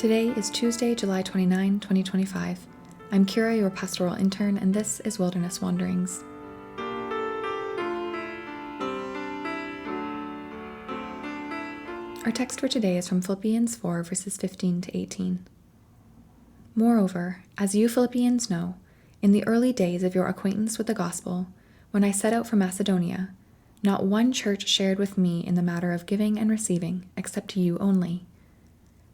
Today is Tuesday, July 29, 2025. I'm Kira, your pastoral intern, and this is Wilderness Wanderings. Our text for today is from Philippians 4, verses 15 to 18. Moreover, as you Philippians know, in the early days of your acquaintance with the gospel, when I set out for Macedonia, not one church shared with me in the matter of giving and receiving, except you only.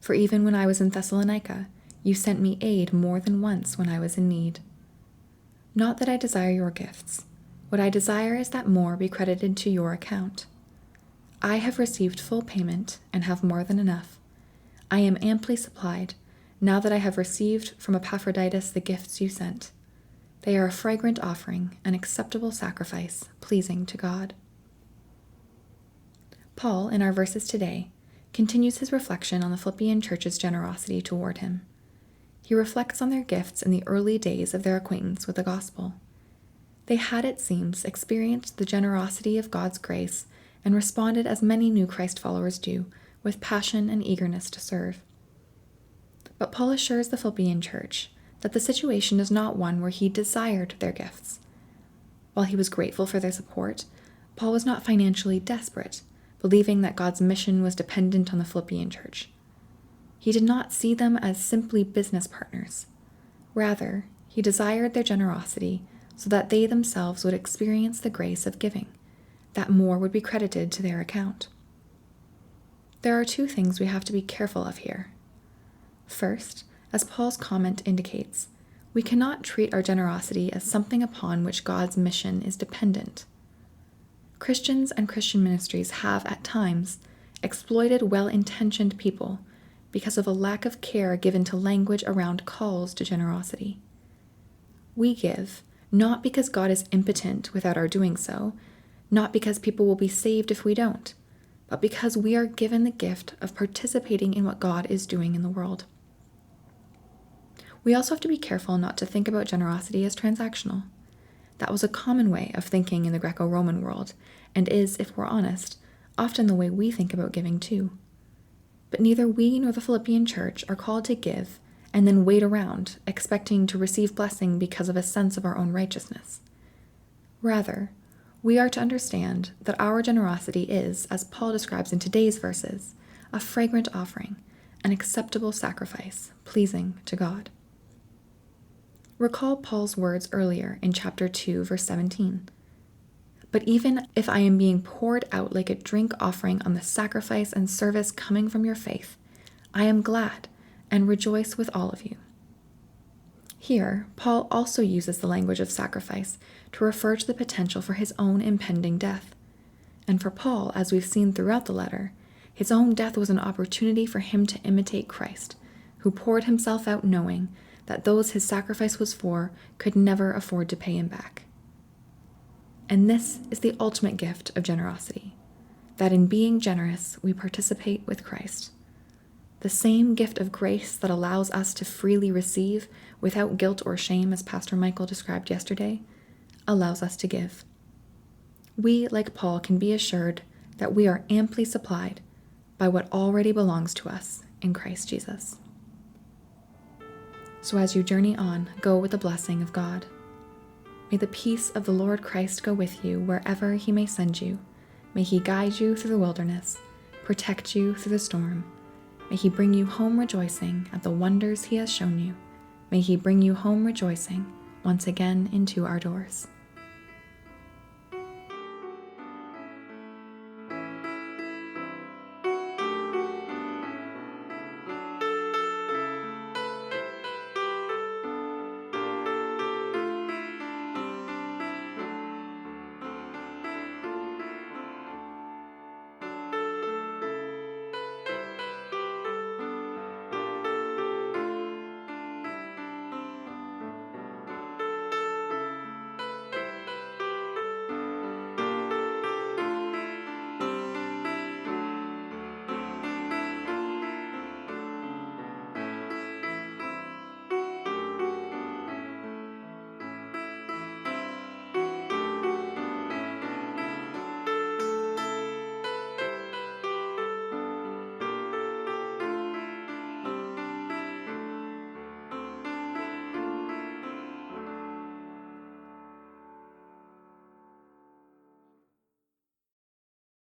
For even when I was in Thessalonica, you sent me aid more than once when I was in need. Not that I desire your gifts. What I desire is that more be credited to your account. I have received full payment and have more than enough. I am amply supplied, now that I have received from Epaphroditus the gifts you sent. They are a fragrant offering, an acceptable sacrifice, pleasing to God. Paul, in our verses today, continues his reflection on the Philippian church's generosity toward him. He reflects on their gifts in the early days of their acquaintance with the gospel. They had, it seems, experienced the generosity of God's grace and responded as many new Christ followers do, with passion and eagerness to serve. But Paul assures the Philippian church that the situation is not one where he desired their gifts. While he was grateful for their support, Paul was not financially desperate, believing that God's mission was dependent on the Philippian church. He did not see them as simply business partners. Rather, he desired their generosity so that they themselves would experience the grace of giving, that more would be credited to their account. There are two things we have to be careful of here. First, as Paul's comment indicates, we cannot treat our generosity as something upon which God's mission is dependent. Christians and Christian ministries have, at times, exploited well-intentioned people because of a lack of care given to language around calls to generosity. We give, not because God is impotent without our doing so, not because people will be saved if we don't, but because we are given the gift of participating in what God is doing in the world. We also have to be careful not to think about generosity as transactional. That was a common way of thinking in the Greco-Roman world, and is, if we're honest, often the way we think about giving too. But neither we nor the Philippian church are called to give and then wait around, expecting to receive blessing because of a sense of our own righteousness. Rather, we are to understand that our generosity is, as Paul describes in today's verses, a fragrant offering, an acceptable sacrifice, pleasing to God. Recall Paul's words earlier in chapter 2, verse 17. But even if I am being poured out like a drink offering on the sacrifice and service coming from your faith, I am glad and rejoice with all of you. Here, Paul also uses the language of sacrifice to refer to the potential for his own impending death. And for Paul, as we've seen throughout the letter, his own death was an opportunity for him to imitate Christ, who poured himself out knowing that those his sacrifice was for could never afford to pay him back. And this is the ultimate gift of generosity, that in being generous we participate with Christ. The same gift of grace that allows us to freely receive without guilt or shame, as Pastor Michael described yesterday, allows us to give. We, like Paul, can be assured that we are amply supplied by what already belongs to us in Christ Jesus. So as you journey on, go with the blessing of God. May the peace of the Lord Christ go with you wherever he may send you. May he guide you through the wilderness, protect you through the storm. May he bring you home rejoicing at the wonders he has shown you. May he bring you home rejoicing once again into our doors.